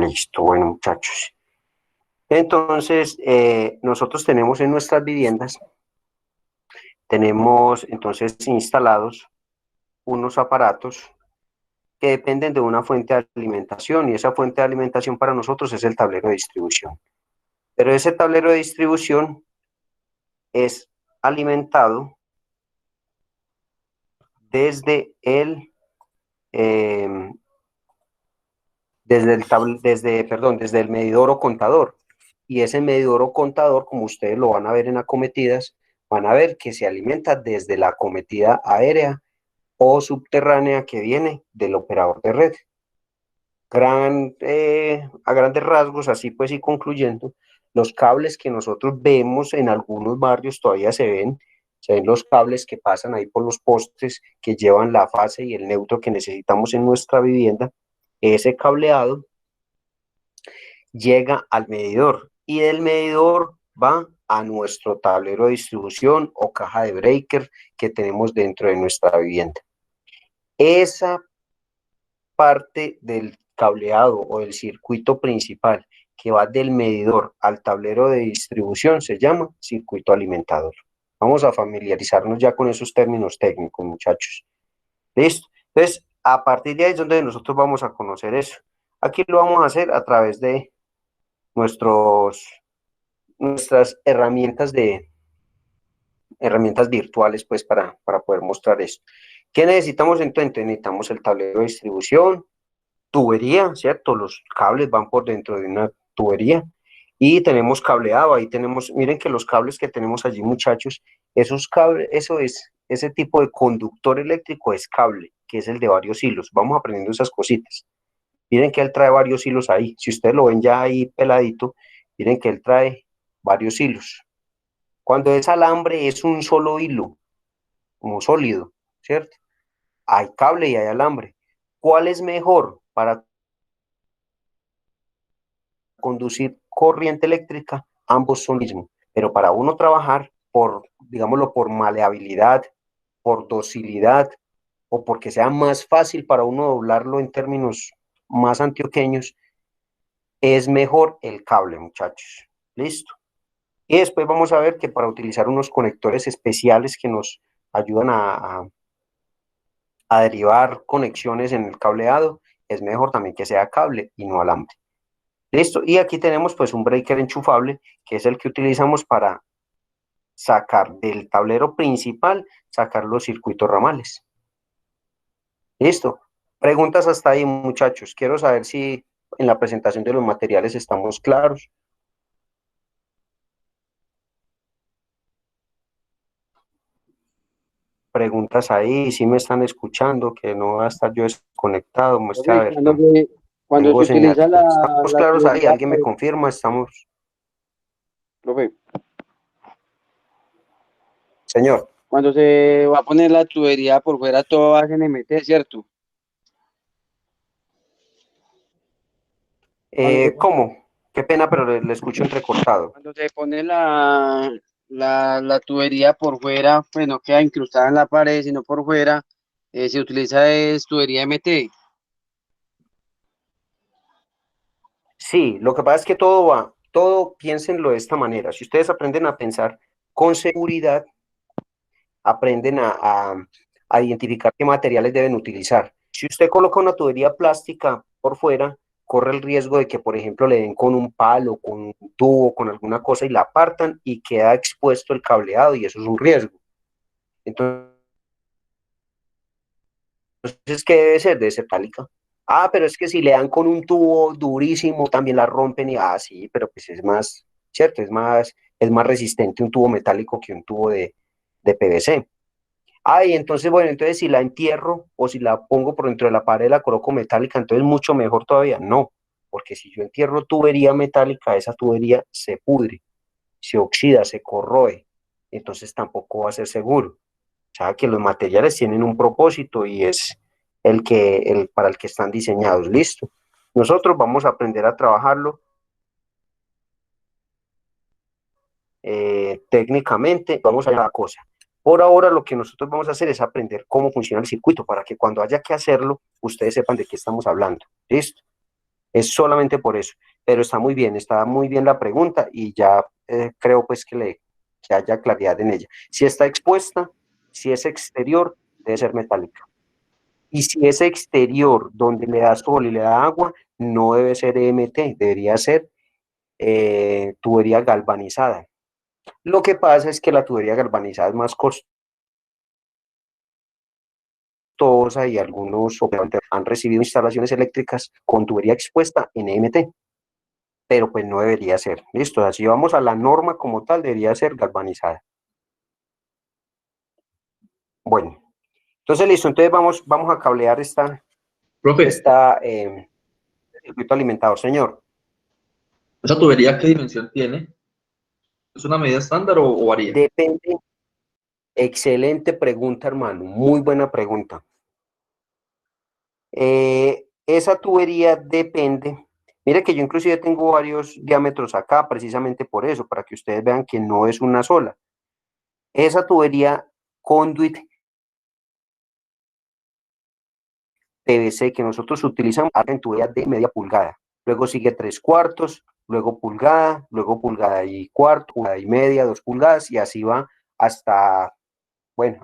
Listo, bueno, muchachos. Entonces, nosotros tenemos en nuestras viviendas, tenemos entonces instalados unos aparatos que dependen de una fuente de alimentación, y esa fuente de alimentación para nosotros es el tablero de distribución. Pero ese tablero de distribución es alimentado desde eh, desde el medidor o contador. Y ese medidor o contador, como ustedes lo van a ver en acometidas, van a ver que se alimenta desde la acometida aérea o subterránea que viene del operador de red. A grandes rasgos, así pues, y concluyendo, los cables que nosotros vemos en algunos barrios todavía se ven los cables que pasan ahí por los postes que llevan la fase y el neutro que necesitamos en nuestra vivienda. Ese cableado llega al medidor y del medidor va a nuestro tablero de distribución o caja de breaker que tenemos dentro de nuestra vivienda. Esa parte del cableado o del circuito principal que va del medidor al tablero de distribución se llama circuito alimentador. Vamos a familiarizarnos ya con esos términos técnicos, muchachos. ¿Listo? Entonces, a partir de ahí es donde nosotros vamos a conocer eso. Aquí lo vamos a hacer a través de nuestras herramientas virtuales, pues, para poder mostrar esto. ¿Qué necesitamos entonces? Necesitamos el tablero de distribución, tubería, ¿cierto? Los cables van por dentro de una tubería y tenemos cableado. Ahí tenemos, miren que los cables que tenemos allí, muchachos, esos cables, ese tipo de conductor eléctrico es cable, que es el de varios hilos. Vamos aprendiendo esas cositas. Miren que él trae varios hilos ahí. Si ustedes lo ven ya ahí peladito, miren que él trae varios hilos. Cuando es alambre es un solo hilo, como sólido, ¿cierto? Hay cable y hay alambre. ¿Cuál es mejor para conducir corriente eléctrica? Ambos son mismos, pero para uno trabajar digámoslo, por maleabilidad, por docilidad, o porque sea más fácil para uno doblarlo en términos más antioqueños, es mejor el cable, muchachos. Listo. Y después vamos a ver que para utilizar unos conectores especiales que nos ayudan a derivar conexiones en el cableado, es mejor también que sea cable y no alambre. Listo. Y aquí tenemos pues un breaker enchufable, que es el que utilizamos para sacar del tablero principal, sacar los circuitos ramales. Listo. Preguntas hasta ahí, muchachos. Quiero saber si en la presentación de los materiales estamos claros. Preguntas ahí, si me están escuchando, que no va a estar yo desconectado, muestra a ver, no. Cuando Tengo se señal. utiliza ¿Estamos la claros ahí? tubería, ¿Alguien me confirma? Estamos. profe, Señor. cuando se va a poner la tubería por fuera, todo va a NMT, ¿cierto? ¿Cómo? Qué pena, pero le escucho entrecortado. Cuando se pone la tubería por fuera, pues no queda incrustada en la pared, sino por fuera, se utiliza es tubería MT. Sí, lo que pasa es que todo piénsenlo de esta manera. Si ustedes aprenden a pensar con seguridad, aprenden a identificar qué materiales deben utilizar. Si usted coloca una tubería plástica por fuera, corre el riesgo de que, por ejemplo, le den con un palo, con un tubo, con alguna cosa y la apartan y queda expuesto el cableado, y eso es un riesgo. Entonces, ¿qué debe ser? Debe ser metálica. Ah, pero es que si le dan con un tubo durísimo, también la rompen y, sí, pero pues es más, ¿cierto? Es más resistente un tubo metálico que un tubo de PVC. Y entonces, bueno, entonces si la entierro o si la pongo por dentro de la pared, la coloco metálica, entonces mucho mejor todavía. No, porque si yo entierro tubería metálica, esa tubería se pudre, se oxida, se corroe, entonces tampoco va a ser seguro. O sea, que los materiales tienen un propósito y es para el que están diseñados. Listo. Nosotros vamos a aprender a trabajarlo técnicamente. Vamos a ver la cosa. Por ahora lo que nosotros vamos a hacer es aprender cómo funciona el circuito para que cuando haya que hacerlo, ustedes sepan de qué estamos hablando. ¿Listo? Es solamente por eso. Pero está muy bien la pregunta y ya creo pues que haya claridad en ella. Si está expuesta, si es exterior, debe ser metálica. Y si es exterior, donde le da sol y le da agua, no debe ser EMT, debería ser tubería galvanizada. Lo que pasa es que la tubería galvanizada es más costosa y algunos obviamente han recibido instalaciones eléctricas con tubería expuesta en EMT, pero pues no debería ser. Listo, así vamos a la norma como tal, debería ser galvanizada. Bueno, entonces listo, entonces vamos a cablear Profe, circuito alimentador, señor. ¿esa tubería qué dimensión tiene? ¿Es una medida estándar o varía? Depende, excelente pregunta, hermano, muy buena pregunta. Esa tubería depende. Mire que yo inclusive tengo varios diámetros acá, precisamente por eso, para que ustedes vean que no es una sola. Esa tubería conduit PVC que nosotros utilizamos en tuberías de media pulgada. Luego sigue 3/4, luego pulgada y cuarto, pulgada y media, 2 pulgadas, y así va hasta, bueno,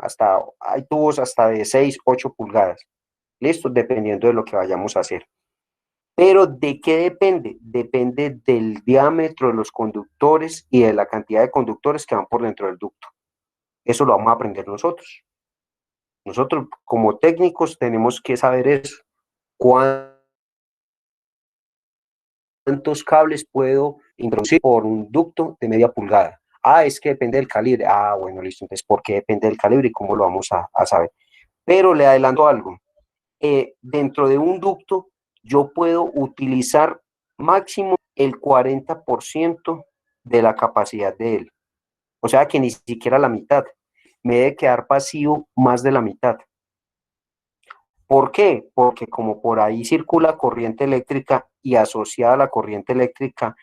hay tubos hasta de 6, 8 pulgadas. Listo, dependiendo de lo que vayamos a hacer. Pero ¿de qué depende? Depende del diámetro de los conductores y de la cantidad de conductores que van por dentro del ducto. Eso lo vamos a aprender nosotros. Nosotros como técnicos tenemos que saber eso. ¿Cuántos cables puedo introducir por un ducto de media pulgada? Ah, es que depende del calibre. Ah, bueno, listo. Entonces, ¿por qué depende del calibre y cómo lo vamos a saber? Pero le adelanto algo. Dentro de un ducto yo puedo utilizar máximo el 40% de la capacidad de él. O sea que ni siquiera la mitad. Me debe quedar vacío más de la mitad. ¿Por qué? Porque como por ahí circula corriente eléctrica y asociada a la corriente eléctrica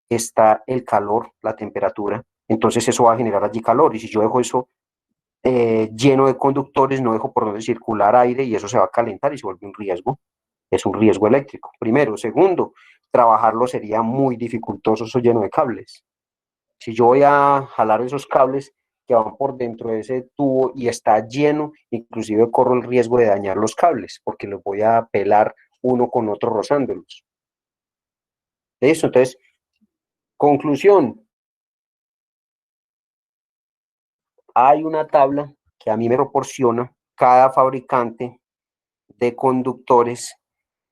está el calor, la temperatura, entonces eso va a generar allí calor. Y si yo dejo eso lleno de conductores, no dejo por donde circular aire y eso se va a calentar y se vuelve un riesgo. Es un riesgo eléctrico, primero. Segundo, trabajarlo sería muy dificultoso, eso lleno de cables. Si yo voy a jalar esos cables que van por dentro de ese tubo y está lleno, inclusive corro el riesgo de dañar los cables, porque los voy a pelar uno con otro rozándolos. Eso, entonces, conclusión, hay una tabla que a mí me proporciona cada fabricante de conductores,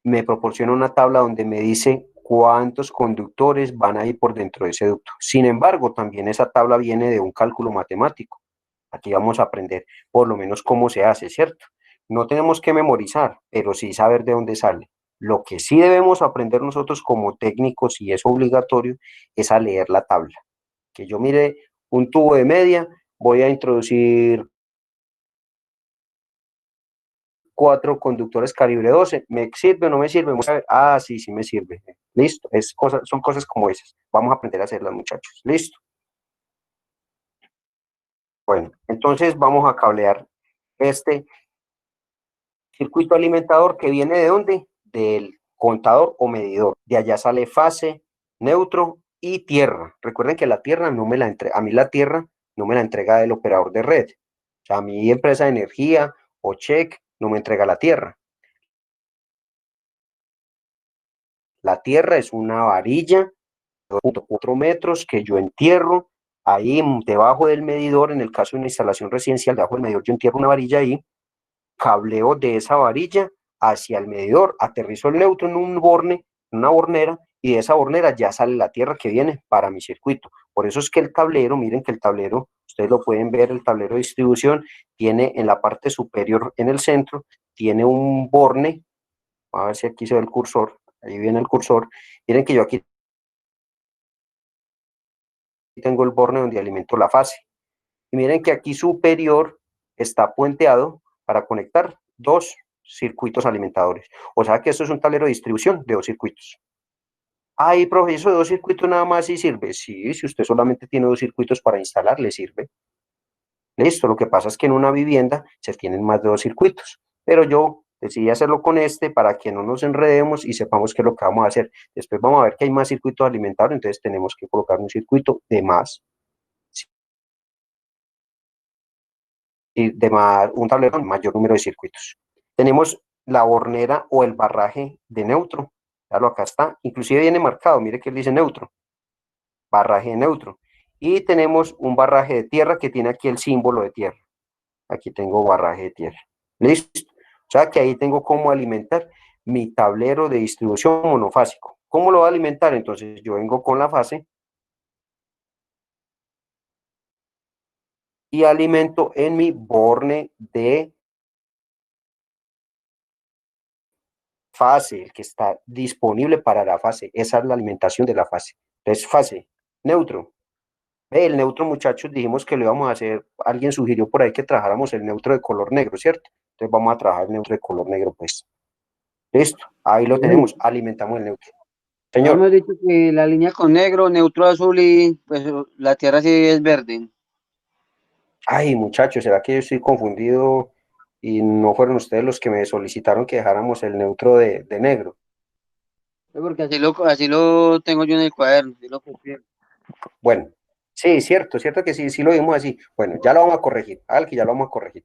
me proporciona una tabla donde me dice cuántos conductores van a ir por dentro de ese ducto. Sin embargo, también esa tabla viene de un cálculo matemático. Aquí vamos a aprender por lo menos cómo se hace, ¿cierto? No tenemos que memorizar, pero sí saber de dónde sale. Lo que sí debemos aprender nosotros como técnicos, y es obligatorio, es a leer la tabla. Que yo mire un tubo de media, voy a introducir 4 conductores calibre 12. ¿Me sirve o no me sirve? Ah, sí, sí me sirve. Listo. Son cosas como esas. Vamos a aprender a hacerlas, muchachos. Listo. Bueno, entonces vamos a cablear este circuito alimentador que viene ¿de dónde? Del contador o medidor. De allá sale fase, neutro y tierra. Recuerden que la tierra no me la entrega, a mí la tierra no me la entrega el operador de red. O sea, a mi empresa de energía o check no me entrega la tierra. La tierra es una varilla de 4 metros que yo entierro ahí debajo del medidor. En el caso de una instalación residencial, debajo del medidor yo entierro una varilla ahí, cableo de esa varilla hacia el medidor, aterrizo el neutro en un borne, en una bornera, y de esa bornera ya sale la tierra que viene para mi circuito. Por eso es que el tablero, miren que el tablero, ustedes lo pueden ver, el tablero de distribución, tiene en la parte superior, en el centro, tiene un borne, a ver si aquí se ve el cursor, ahí viene el cursor, miren que yo aquí tengo el borne donde alimento la fase. Y miren que aquí superior está puenteado para conectar 2 circuitos alimentadores. O sea que esto es un tablero de distribución de 2 circuitos. Ay, profe, eso de 2 circuitos nada más sí sirve. Sí, si usted solamente tiene 2 circuitos para instalar, le sirve. Listo, lo que pasa es que en una vivienda se tienen más de 2 circuitos. Pero yo Decidí hacerlo con este para que no nos enredemos y sepamos qué es lo que vamos a hacer. Después vamos a ver que hay más circuitos alimentarios, entonces tenemos que colocar un circuito de más, y de más, un tablero con mayor número de circuitos. Tenemos la hornera o el barraje de neutro. Claro, acá está, inclusive viene marcado, mire que él dice neutro, barraje de neutro. Y tenemos un barraje de tierra que tiene aquí el símbolo de tierra. Aquí tengo barraje de tierra. ¿Listo? O sea que ahí tengo cómo alimentar mi tablero de distribución monofásico. ¿Cómo lo va a alimentar? Entonces yo vengo con la fase y alimento en mi borne de fase, el que está disponible para la fase. Esa es la alimentación de la fase. Entonces, fase, neutro. El neutro, muchachos, dijimos que lo íbamos a hacer. Alguien sugirió por ahí que trabajáramos el neutro de color negro, ¿cierto? Entonces vamos a trabajar el neutro de color negro, pues. Listo, ahí lo tenemos, alimentamos el neutro. Señor. Habíamos dicho que la línea con negro, neutro azul y pues la tierra sí es verde. Ay, muchachos, ¿será que yo estoy confundido y no fueron ustedes los que me solicitaron que dejáramos el neutro de negro? Porque así lo tengo yo en el cuaderno, así lo copié. Bueno, sí, cierto que sí, sí lo vimos así. Bueno, ya lo vamos a corregir, al que ya lo vamos a corregir.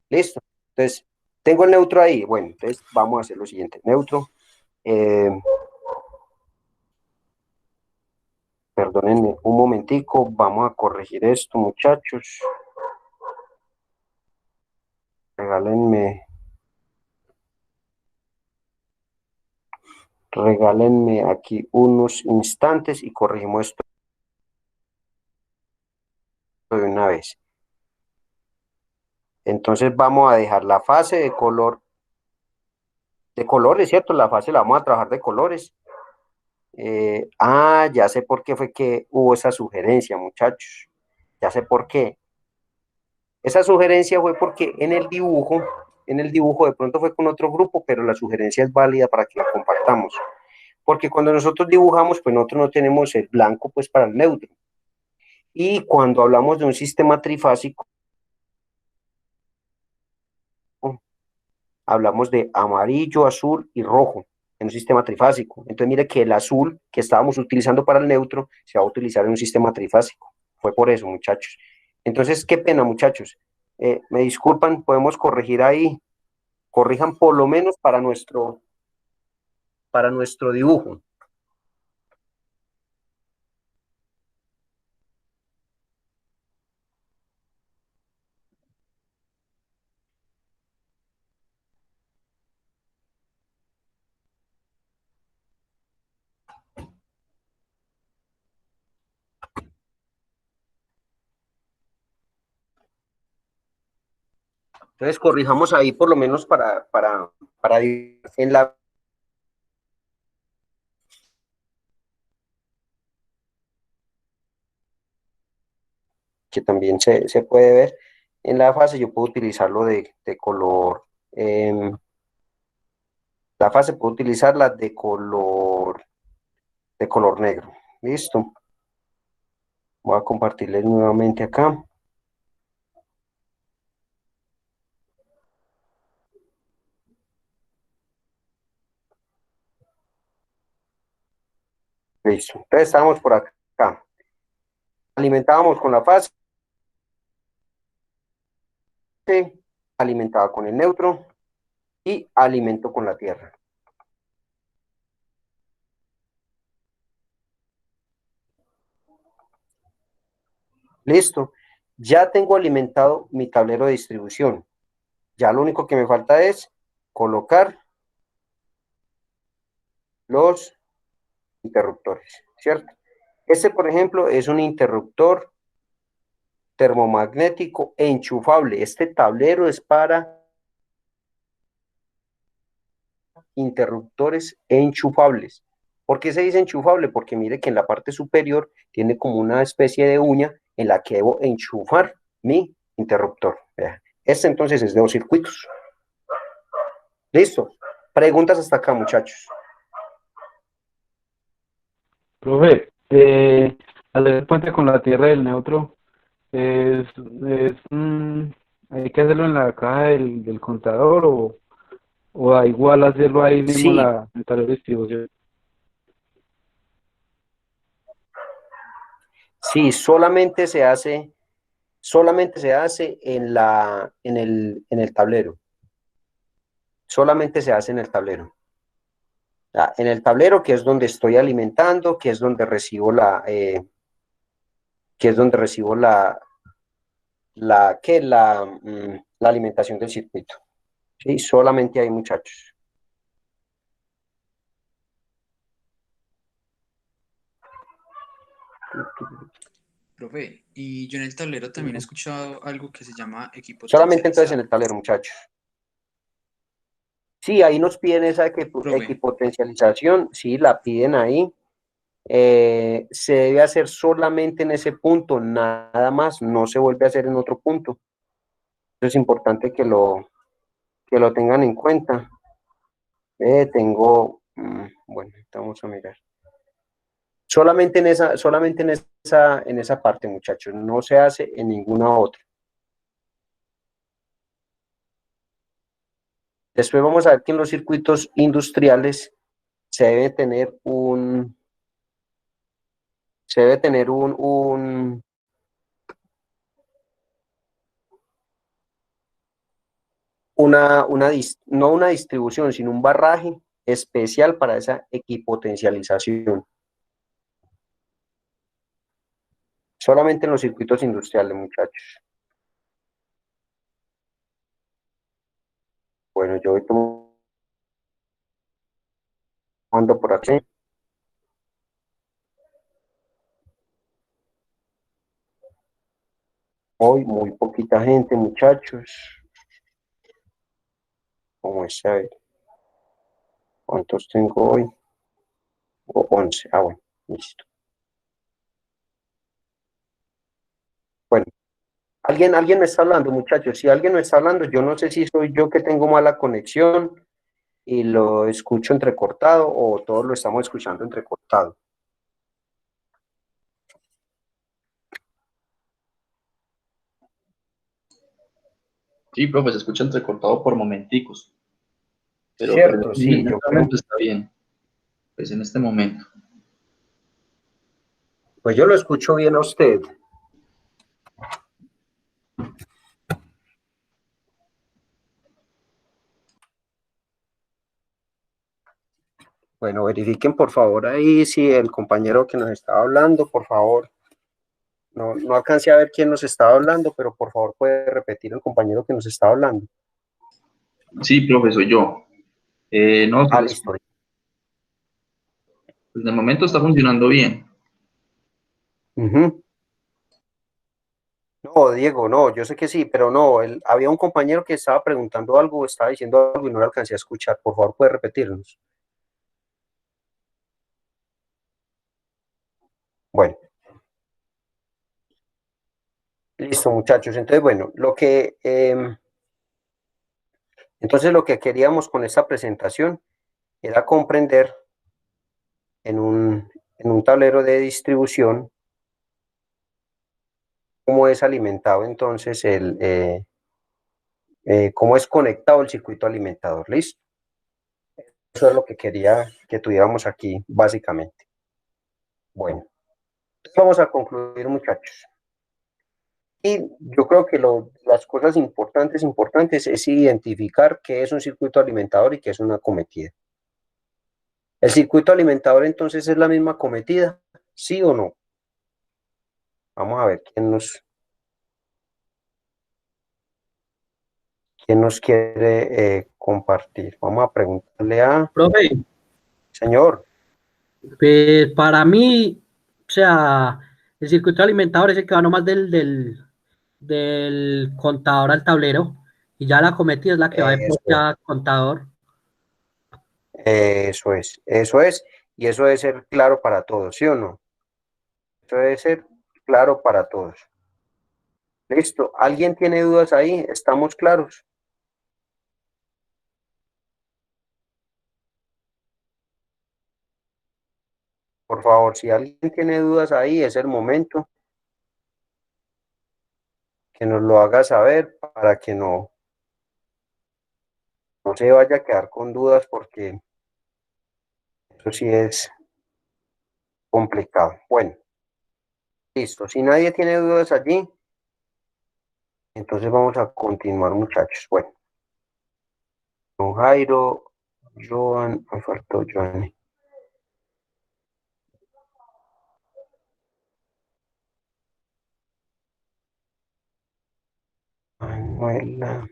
Listo. Entonces, tengo el neutro ahí. Bueno, entonces vamos a hacer lo siguiente. Neutro. Perdónenme un momentico, vamos a corregir esto, muchachos. Regálenme aquí unos instantes y corregimos esto de una vez. Entonces vamos a dejar la fase de colores, ¿cierto? La fase la vamos a trabajar de colores. Ya sé por qué fue que hubo esa sugerencia, muchachos. Ya sé por qué. Esa sugerencia fue porque en el dibujo de pronto fue con otro grupo, pero la sugerencia es válida para que la compartamos. Porque cuando nosotros dibujamos, pues nosotros no tenemos el blanco pues para el neutro. Y cuando hablamos de un sistema trifásico, hablamos de amarillo, azul y rojo en un sistema trifásico. Entonces mire que el azul que estábamos utilizando para el neutro se va a utilizar en un sistema trifásico. Fue por eso, muchachos. Entonces, qué pena, muchachos. Me disculpan, podemos corregir ahí. Corrijan por lo menos para nuestro dibujo. Entonces, corrijamos ahí por lo menos para en la que también se puede ver en la fase, yo puedo utilizarlo de color, la fase puedo utilizarla de color negro. Listo. Voy a compartirles nuevamente acá. Listo. Entonces estamos por acá. Alimentábamos con la fase, alimentaba con el neutro y alimento con la tierra. Listo. Ya tengo alimentado mi tablero de distribución. Ya lo único que me falta es colocar los interruptores, ¿cierto? Este, por ejemplo, es un interruptor termomagnético enchufable. Este tablero es para interruptores enchufables. ¿Por qué se dice enchufable? Porque mire que en la parte superior tiene como una especie de uña en la que debo enchufar mi interruptor. Este entonces es de 2 circuitos. Listo. Preguntas hasta acá, muchachos. Profe, al hacer puente con la tierra del neutro, es, es, hay que hacerlo en la caja del contador o da igual hacerlo ahí mismo Sí, en el tablero de distribución. sí, solamente se hace en el tablero, solamente se hace en el tablero. En el tablero, que es donde estoy alimentando, que es donde recibo la alimentación del circuito. Sí, solamente hay, muchachos. Profe, y yo en el tablero también he escuchado algo que se llama Solamente entonces en equipotencializar. el tablero, muchachos. Sí, ahí nos piden esa Profe, equipotencialización, sí, la piden ahí. Se debe hacer solamente en ese punto, nada más, no se vuelve a hacer en otro punto. Es importante que lo tengan en cuenta. Bueno, vamos a mirar. Solamente en esa parte, muchachos, no se hace en ninguna otra. Después vamos a ver que en los circuitos industriales se debe tener se debe tener no una distribución, sino un barraje especial para esa equipotencialización. Solamente en los circuitos industriales, muchachos. Bueno, yo voy tomando por aquí. Hoy muy poquita gente, muchachos. ¿Cómo es? A ver, ¿cuántos tengo hoy? 11. Ah, bueno, listo. Bueno, alguien me está hablando, muchachos. Si alguien me está hablando, yo no sé si soy yo que tengo mala conexión y lo escucho entrecortado o todos lo estamos escuchando entrecortado. Sí, profe, se escucha entrecortado por momenticos, pero Cierto, sí, en yo este creo. momento está bien, pues en este momento. Pues yo lo escucho bien a usted. Bueno, verifiquen por favor ahí si el compañero que nos estaba hablando, por favor. No alcancé a ver quién nos estaba hablando, pero por favor puede repetir el compañero que nos estaba hablando. Sí, profe, soy yo. No, Listo. pues de momento está funcionando bien. Ujú. No, Diego, no, yo sé que sí, pero no, había un compañero que estaba preguntando algo, estaba diciendo algo y no lo alcancé a escuchar. Por favor, puede repetirnos. Bueno, listo, muchachos. Entonces, bueno, lo que queríamos con esta presentación era comprender en un tablero de distribución cómo es alimentado entonces cómo es conectado el circuito alimentador. ¿Listo? Eso es lo que quería que tuviéramos aquí, básicamente. Bueno, vamos a concluir, muchachos. Y yo creo que las cosas importantes es identificar qué es un circuito alimentador y qué es una cometida. ¿El circuito alimentador entonces es la misma cometida? ¿Sí o no? Vamos a ver quién nos quiere compartir. Vamos a preguntarle a Profe, señor. pues para mí, o sea, el circuito alimentador es el que va nomás del contador al tablero y ya la cometida es la que va de Eso poste a contador. es, y eso debe ser claro para todos, ¿sí o no? Eso debe ser claro para todos. Listo, ¿alguien tiene dudas ahí? ¿Estamos claros? Por favor, si alguien tiene dudas ahí, es el momento que nos lo haga saber para que no no se vaya a quedar con dudas porque eso sí es complicado. Bueno, listo. Si nadie tiene dudas allí, entonces vamos a continuar, muchachos. Bueno, don Jairo, Joan, me faltó Joan. Manuela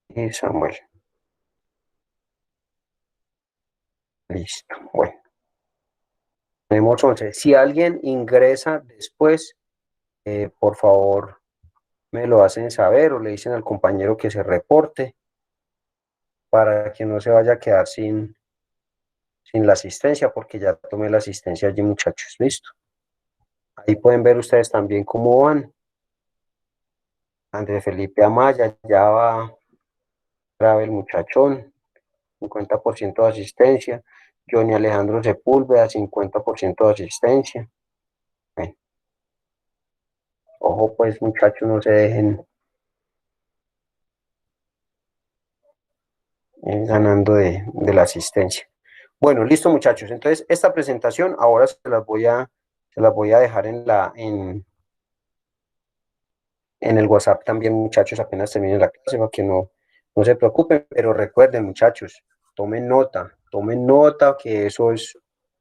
y Samuel. Listo. Bueno, tenemos 11. Si alguien ingresa después, por favor, me lo hacen saber o le dicen al compañero que se reporte para que no se vaya a quedar sin la asistencia, porque ya tomé la asistencia allí, muchachos. Listo. Ahí pueden ver ustedes también cómo van. Andrés Felipe Amaya, ya va grave el muchachón, 50% de asistencia. Johnny Alejandro Sepúlveda, 50% de asistencia. Bueno, ojo pues, muchachos, no se dejen ganando de la asistencia. Bueno, listo, muchachos. Entonces, esta presentación ahora se las voy a dejar en el WhatsApp también, muchachos, apenas terminen la clase, para que no se preocupen, pero recuerden, muchachos, tomen nota que eso es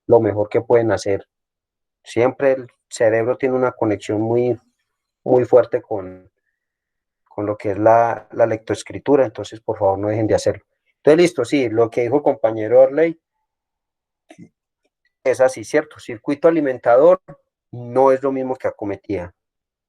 lo mejor que pueden hacer. Siempre el cerebro tiene una conexión muy, muy fuerte con lo que es la lectoescritura, entonces por favor no dejen de hacerlo. Entonces, listo, sí, lo que dijo el compañero Orley es así, ¿cierto? Circuito alimentador no es lo mismo que acometida.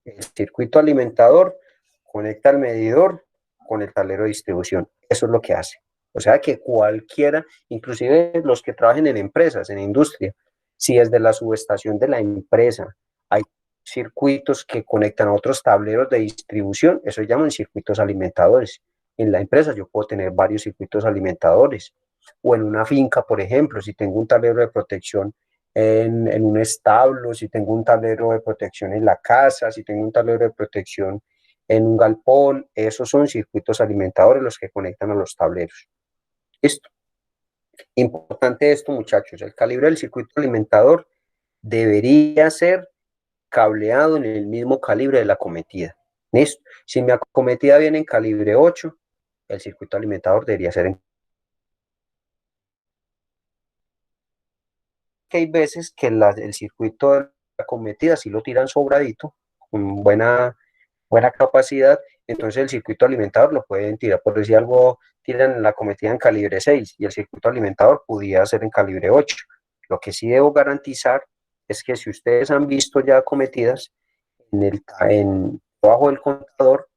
El circuito alimentador conecta el medidor con el tablero de distribución. Eso es lo que hace. O sea que cualquiera, inclusive los que trabajen en empresas, en industria, si desde la subestación de la empresa hay circuitos que conectan a otros tableros de distribución, eso se llaman circuitos alimentadores. En la empresa yo puedo tener varios circuitos alimentadores. O en una finca, por ejemplo, si tengo un tablero de protección en un establo, si tengo un tablero de protección en la casa, si tengo un tablero de protección en un galpón, esos son circuitos alimentadores los que conectan a los tableros. Esto. Importante esto, muchachos, el calibre del circuito alimentador debería ser cableado en el mismo calibre de la acometida. ¿Listo? Si mi acometida viene en calibre 8, el circuito alimentador debería ser en... Hay veces que el circuito de la acometida sí lo tiran sobradito, con buena capacidad, entonces el circuito alimentador lo pueden tirar, por decir algo, tiran la cometida en calibre 6 y el circuito alimentador pudiera ser en calibre 8. Lo que sí debo garantizar es que si ustedes han visto ya cometidas, debajo del contador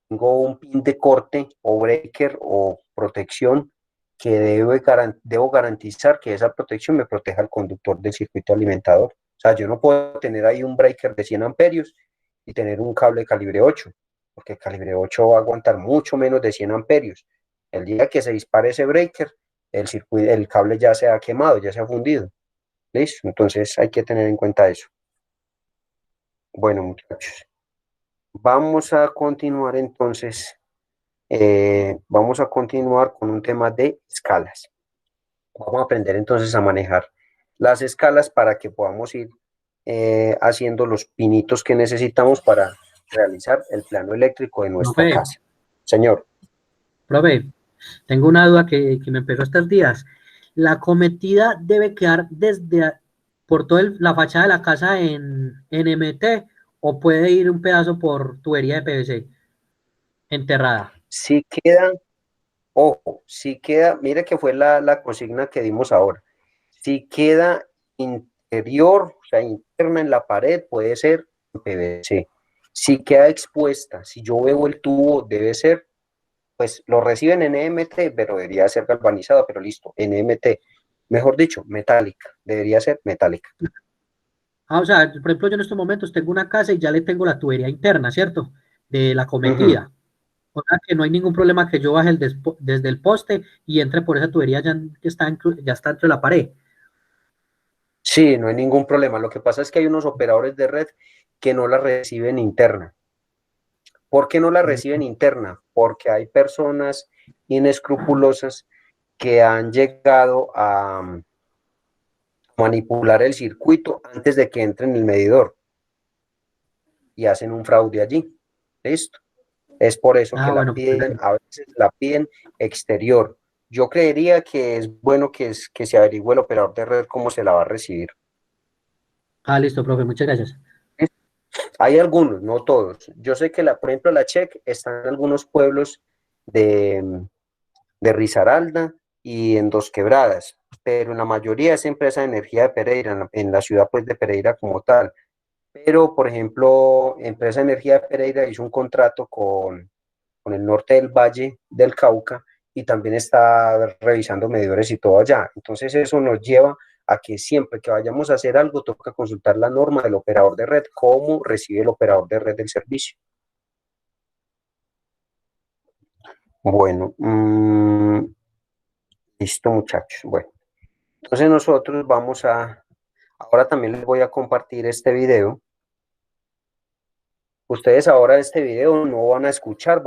tengo un pin de corte o breaker o protección que debo garantizar que esa protección me proteja el conductor del circuito alimentador. O sea, yo no puedo tener ahí un breaker de 100 amperios y tener un cable de calibre 8, porque el calibre 8 va a aguantar mucho menos de 100 amperios. El día que se dispare ese breaker, el cable ya se ha quemado, ya se ha fundido. ¿Listo? Entonces hay que tener en cuenta eso. Bueno, muchachos, vamos a continuar entonces. Vamos a continuar con un tema de escalas. Vamos a aprender entonces a manejar las escalas para que podamos ir haciendo los pinitos que necesitamos para realizar el plano eléctrico de nuestra casa. Señor. Profe, tengo una duda que me empezó estos días. ¿La acometida debe quedar por toda la fachada de la casa en MT o puede ir un pedazo por tubería de PVC enterrada? Si queda, ojo, si queda, mire que fue la consigna que dimos ahora. Si queda interior, o sea, interna en la pared, puede ser PVC. Si queda expuesta, si yo veo el tubo, debe ser, pues lo reciben en EMT, pero debería ser galvanizado, pero listo, en EMT. Mejor dicho, metálica, debería ser metálica. O sea, por ejemplo, yo en estos momentos tengo una casa y ya le tengo la tubería interna, ¿cierto? De la acometida. O sea, que no hay ningún problema que yo baje desde el poste y entre por esa tubería ya está entre la pared. Sí, no hay ningún problema. Lo que pasa es que hay unos operadores de red que no la reciben interna. ¿Por qué no la reciben interna? porque hay personas inescrupulosas que han llegado a manipular el circuito antes de que entre en el medidor y hacen un fraude allí. ¿Listo? Es por eso que la Bueno, piden, perfecto. a veces la piden exterior. Yo creería que es bueno que se averigüe el operador de red cómo se la va a recibir. Listo, profe, muchas gracias. Hay algunos, no todos. Yo sé que, por ejemplo, la Check está en algunos pueblos de Risaralda y en Dos Quebradas, pero en la mayoría es empresa de energía de Pereira, en la ciudad pues de Pereira como tal. Pero, por ejemplo, empresa de energía de Pereira hizo un contrato con el norte del Valle del Cauca y también está revisando medidores y todo allá. Entonces eso nos lleva a que siempre que vayamos a hacer algo toca consultar la norma del operador de red, cómo recibe el operador de red del servicio. Bueno, listo muchachos. Bueno, entonces nosotros ahora también les voy a compartir este video. Ustedes ahora este video no van a escuchar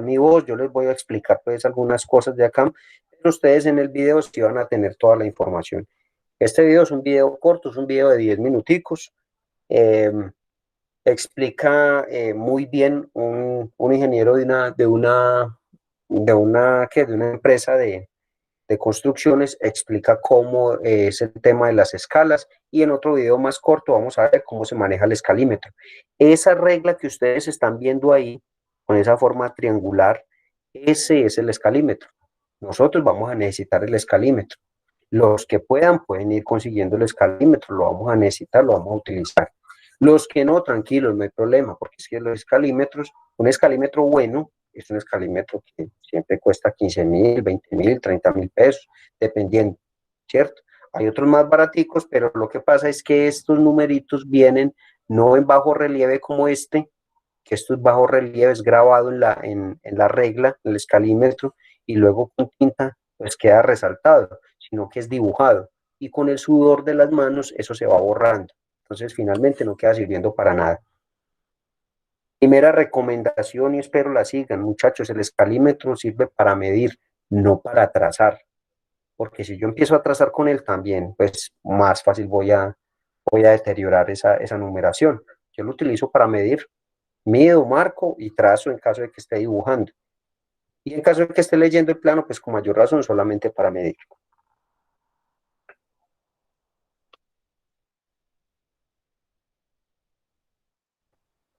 mi voz, yo les voy a explicar pues algunas cosas de acá, pero ustedes en el video sí van a tener toda la información. Este video es un video corto, es un video de 10 minuticos, explica muy bien un ingeniero de una empresa de construcciones, explica cómo es el tema de las escalas y en otro video más corto vamos a ver cómo se maneja el escalímetro. Esa regla que ustedes están viendo ahí, con esa forma triangular, ese es el escalímetro. Nosotros vamos a necesitar el escalímetro. Los que pueden ir consiguiendo el escalímetro, lo vamos a necesitar, lo vamos a utilizar. Los que no, tranquilos, no hay problema, porque es que los escalímetros, un escalímetro bueno, es un escalímetro que siempre cuesta 15.000, 20.000, 30.000 pesos, dependiendo, ¿cierto? Hay otros más baraticos, pero lo que pasa es que estos numeritos vienen no en bajo relieve como este, que esto es bajo relieve, es grabado en la regla, en el escalímetro, y luego con tinta, pues queda resaltado, sino que es dibujado. Y con el sudor de las manos, eso se va borrando. Entonces, finalmente no queda sirviendo para nada. Primera recomendación, y espero la sigan, muchachos, el escalímetro sirve para medir, no para trazar. Porque si yo empiezo a trazar con él también, pues más fácil voy a deteriorar esa numeración. Yo lo utilizo para medir, mido, marco y trazo en caso de que esté dibujando. Y en caso de que esté leyendo el plano, pues con mayor razón solamente para medir.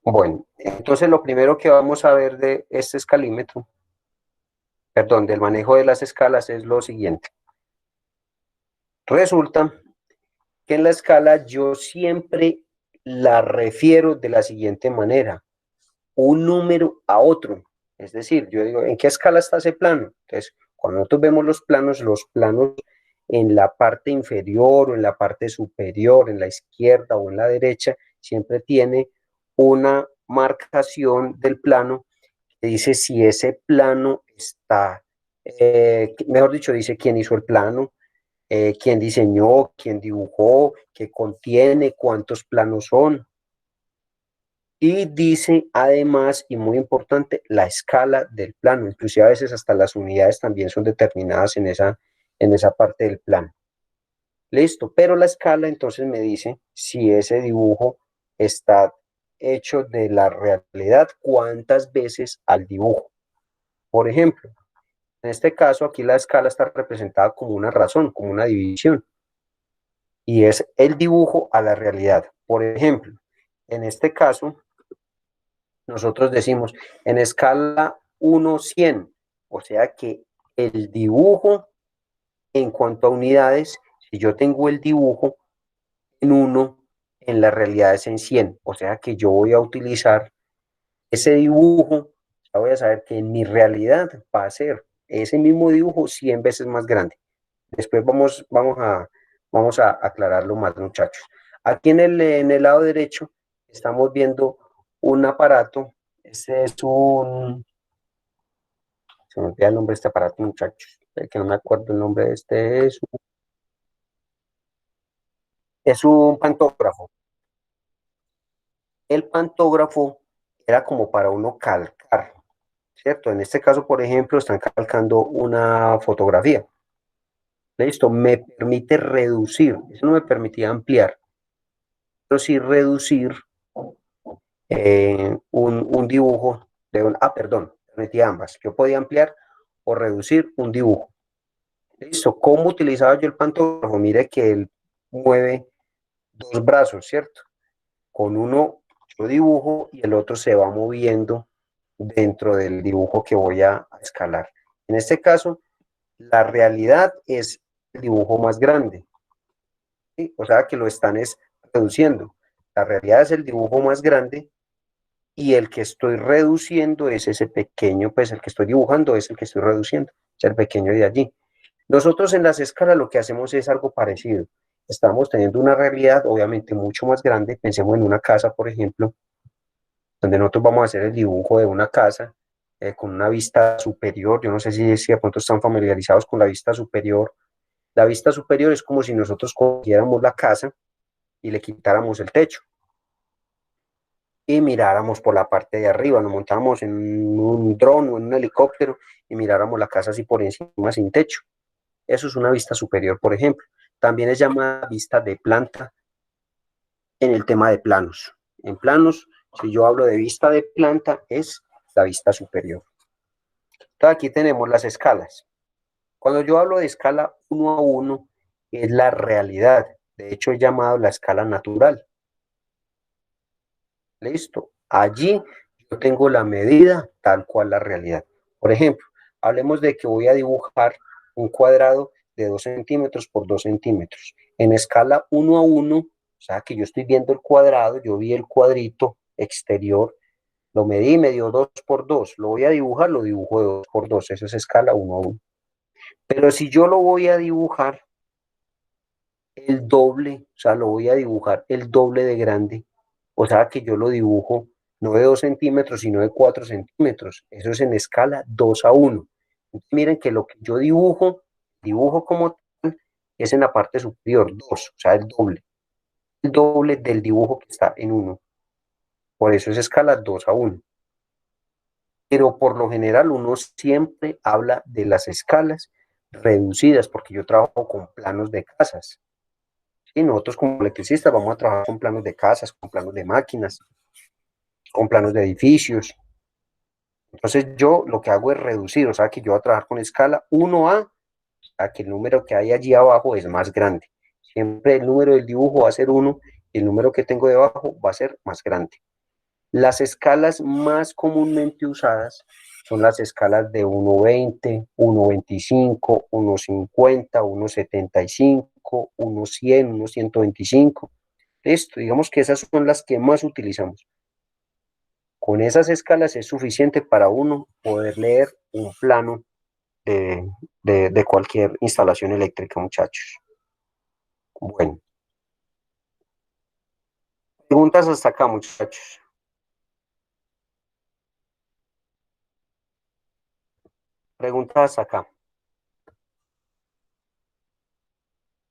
Bueno, entonces lo primero que vamos a ver de este escalímetro, perdón, del manejo de las escalas es lo siguiente. Resulta que en la escala yo siempre la refiero de la siguiente manera, un número a otro. Es decir, yo digo, ¿en qué escala está ese plano? Entonces, cuando nosotros vemos los planos en la parte inferior o en la parte superior, en la izquierda o en la derecha, siempre tiene una marcación del plano que dice si ese plano está, mejor dicho, dice quién hizo el plano, quién diseñó, quién dibujó, qué contiene, cuántos planos son. Y dice además, y muy importante, la escala del plano. Inclusive a veces hasta las unidades también son determinadas en esa parte del plano. Listo, pero la escala entonces me dice si ese dibujo está hecho de la realidad, cuántas veces al dibujo. Por ejemplo, en este caso aquí la escala está representada como una razón, como una división. Y es el dibujo a la realidad. Por ejemplo, en este caso, nosotros decimos en escala 1:100, o sea que el dibujo en cuanto a unidades, si yo tengo el dibujo en 1, en la realidad es en 100, o sea que yo voy a utilizar ese dibujo, ya voy a saber que en mi realidad va a ser ese mismo dibujo 100 veces más grande. Después vamos a aclararlo más, muchachos. Aquí en el lado derecho estamos viendo un aparato. Este es se me olvida el nombre de este aparato, muchachos, que no me acuerdo el nombre de este, es un pantógrafo. El pantógrafo era como para uno calcar, ¿cierto? En este caso, por ejemplo, están calcando una fotografía. Listo, me permite reducir, eso no me permitía ampliar, pero sí reducir un dibujo perdón, permitía ambas. Yo podía ampliar o reducir un dibujo. Listo, ¿cómo utilizaba yo el pantógrafo? Mire que él mueve dos brazos, ¿cierto? Con uno yo dibujo y el otro se va moviendo dentro del dibujo que voy a escalar. En este caso, la realidad es el dibujo más grande, ¿sí? O sea que lo están reduciendo. La realidad es el dibujo más grande y el que estoy reduciendo es ese pequeño, pues el que estoy dibujando es el que estoy reduciendo, es el pequeño de allí. Nosotros en las escalas lo que hacemos es algo parecido. Estamos teniendo una realidad obviamente mucho más grande. Pensemos en una casa, por ejemplo, donde nosotros vamos a hacer el dibujo de una casa con una vista superior. Yo no sé si de pronto están familiarizados con la vista superior. La vista superior es como si nosotros cogiéramos la casa y le quitáramos el techo y miráramos por la parte de arriba, nos montáramos en un dron o en un helicóptero y miráramos la casa así por encima sin techo. Eso es una vista superior, por ejemplo. También es llamada vista de planta en el tema de planos. En planos, si yo hablo de vista de planta, es la vista superior. Entonces aquí tenemos las escalas. Cuando yo hablo de escala 1 a 1, es la realidad. De hecho, es llamado la escala natural. Listo. Allí yo tengo la medida tal cual la realidad. Por ejemplo, hablemos de que voy a dibujar un cuadrado de 2 centímetros por 2 centímetros. En escala 1 a 1, o sea que yo estoy viendo el cuadrado, yo vi el cuadrito exterior, lo medí, me dio 2 por 2. Lo voy a dibujar, lo dibujo de 2 por 2. Eso es escala 1 a 1. Pero si yo lo voy a dibujar el doble, o sea, lo voy a dibujar el doble de grande, o sea que yo lo dibujo no de 2 centímetros, sino de 4 centímetros. Eso es en escala 2 a 1. Entonces, miren que lo que yo dibujo como tal, es en la parte superior, 2, o sea, el doble del dibujo que está en 1. Por eso es escala 2 a 1. Pero por lo general uno siempre habla de las escalas reducidas, porque yo trabajo con planos de casas. Y nosotros como electricistas vamos a trabajar con planos de casas, con planos de máquinas, con planos de edificios. Entonces yo lo que hago es reducir, o sea que yo voy a trabajar con escala 1A, a que el número que hay allí abajo es más grande. Siempre el número del dibujo va a ser 1 y el número que tengo debajo va a ser más grande. Las escalas más comúnmente usadas son las escalas de 1.20, 1.25, 1.50, 1.75, 1.100, 1.125. Listo, digamos que esas son las que más utilizamos. Con esas escalas es suficiente para uno poder leer un plano de cualquier instalación eléctrica, muchachos. Bueno, preguntas hasta acá, muchachos. Preguntas hasta acá.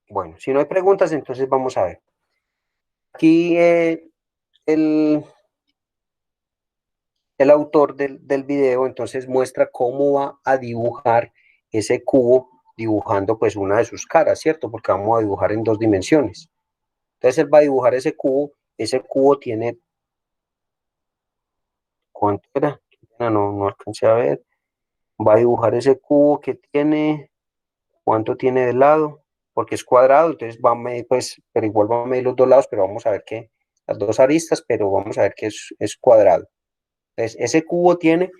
Bueno, si no hay preguntas, entonces vamos a ver. Aquí el autor del video entonces muestra cómo va a dibujar ese cubo, dibujando pues una de sus caras, ¿cierto? Porque vamos a dibujar en 2 dimensiones. Entonces él va a dibujar ese cubo tiene, ¿cuánto era? No alcancé a ver. Va a dibujar ese cubo que tiene, ¿cuánto tiene de lado? Porque es cuadrado, entonces va a medir, pues, pero igual va a medir los dos lados, pero vamos a ver que las dos aristas, pero vamos a ver que es cuadrado. Entonces, ese cubo tiene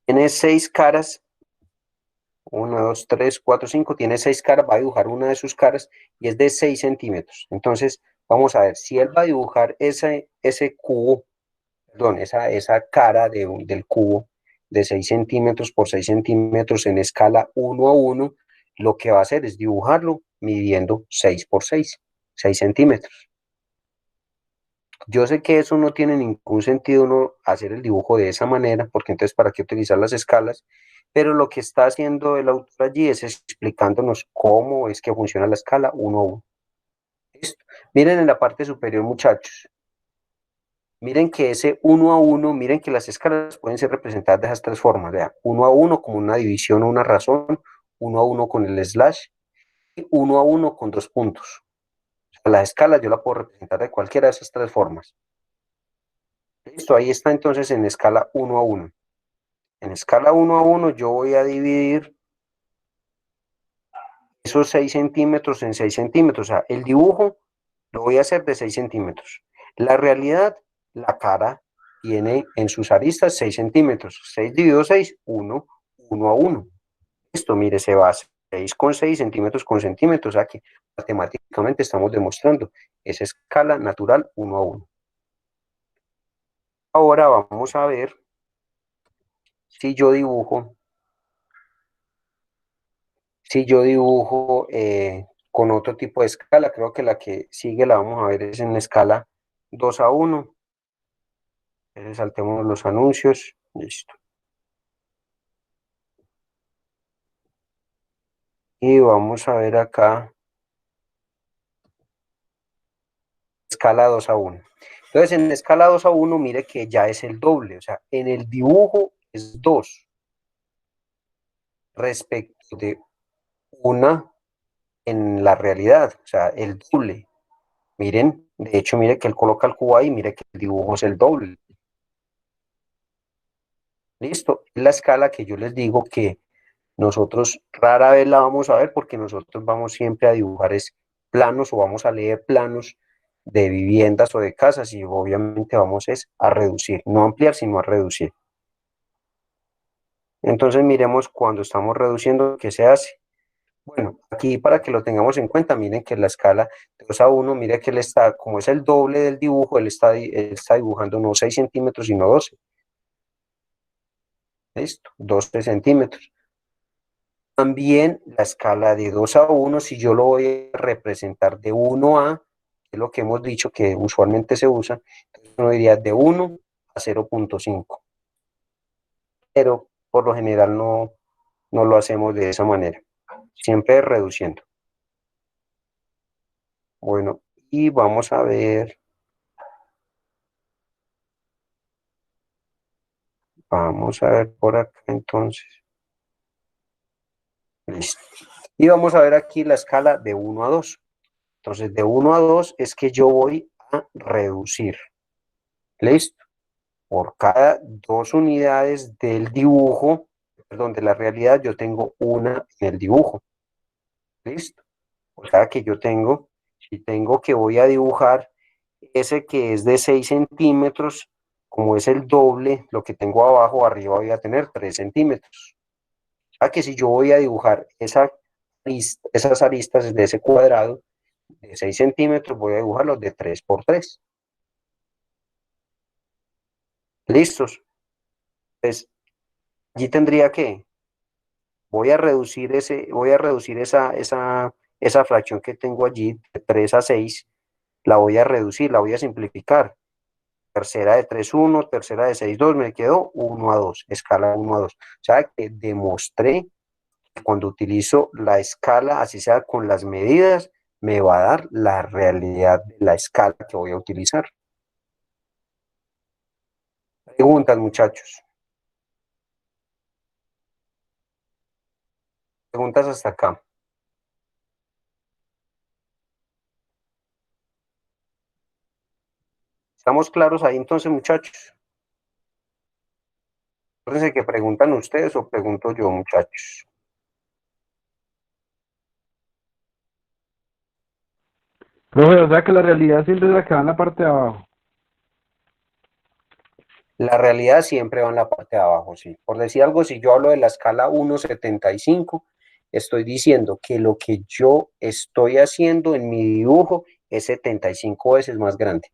tiene 6 caras, 1, 2, 3, 4, 5, tiene 6 caras, va a dibujar una de sus caras y es de 6 centímetros. Entonces, vamos a ver, si él va a dibujar ese cubo, perdón, esa cara del cubo de 6 centímetros por 6 centímetros en escala 1 a 1, lo que va a hacer es dibujarlo midiendo 6 por 6 centímetros. Yo sé que eso no tiene ningún sentido uno hacer el dibujo de esa manera, porque entonces para qué utilizar las escalas, pero lo que está haciendo el autor allí es explicándonos cómo es que funciona la escala 1 a 1. ¿Listo? Miren en la parte superior, muchachos. Miren que ese 1 a 1, miren que las escalas pueden ser representadas de esas tres formas. Vean, 1 a 1 como una división o una razón, 1 a 1 con el slash, y 1 a 1 con 2 puntos. O sea, la escala yo la puedo representar de cualquiera de esas tres formas. Listo, ahí está entonces en escala 1 a 1. En escala 1 a 1 yo voy a dividir esos 6 centímetros en 6 centímetros. O sea, el dibujo lo voy a hacer de 6 centímetros. La realidad, la cara tiene en sus aristas 6 centímetros. 6 dividido 6, 1, 1 a 1. Esto, mire, se va a 6 con 6 centímetros con centímetros. Aquí matemáticamente estamos demostrando esa escala natural 1 a 1. Ahora vamos a ver si yo dibujo con otro tipo de escala. Creo que la que sigue la vamos a ver es en la escala 2 a 1. Saltemos los anuncios. Listo. Y vamos a ver acá escala 2 a 1. Entonces, en escala 2 a 1, mire que ya es el doble. O sea, en el dibujo es 2 respecto de una en la realidad. O sea, el doble. Miren, de hecho, mire que él coloca el cubo ahí, mire que el dibujo es el doble. Listo. Es la escala que yo les digo que nosotros rara vez la vamos a ver porque nosotros vamos siempre a dibujar planos o vamos a leer planos de viviendas o de casas y obviamente vamos a reducir, no ampliar sino a reducir. Entonces miremos cuando estamos reduciendo qué se hace. Bueno, aquí para que lo tengamos en cuenta, miren que la escala de 2 a 1, mire que él está, como es el doble del dibujo, él está dibujando no 6 centímetros sino 12. Listo, 12 centímetros. También la escala de 2 a 1, si yo lo voy a representar de 1 a, que es lo que hemos dicho que usualmente se usa, entonces uno diría de 1 a 0.5. Pero por lo general no lo hacemos de esa manera, siempre reduciendo. Bueno, y vamos a ver por acá entonces. Listo. Y vamos a ver aquí la escala de 1 a 2. Entonces, de 1 a 2 es que yo voy a reducir. ¿Listo? Por cada 2 unidades del dibujo, perdón, de la realidad, yo tengo una en el dibujo. ¿Listo? O sea que yo tengo, si tengo que voy a dibujar ese que es de 6 centímetros, como es el doble, lo que tengo abajo, arriba voy a tener 3 centímetros. O sea que si yo voy a dibujar esas aristas de ese cuadrado de 6 centímetros, voy a dibujarlos de 3 por 3. ¿Listos? Pues allí tendría que, voy a reducir esa fracción que tengo allí, de 3 a 6, la voy a reducir, la voy a simplificar. Tercera de 3, 1, tercera de 6, 2, me quedó 1 a 2, escala 1 a 2. O sea, que demostré que cuando utilizo la escala, así sea con las medidas, me va a dar la realidad de la escala que voy a utilizar. Preguntas, muchachos. Preguntas hasta acá. ¿Estamos claros ahí entonces, muchachos? Acuérdense que preguntan ustedes o pregunto yo, muchachos. Profe, o sea que la realidad siempre es la que va en la parte de abajo. La realidad siempre va en la parte de abajo, sí. Por decir algo, si yo hablo de la escala 1.75, estoy diciendo que lo que yo estoy haciendo en mi dibujo es 75 veces más grande.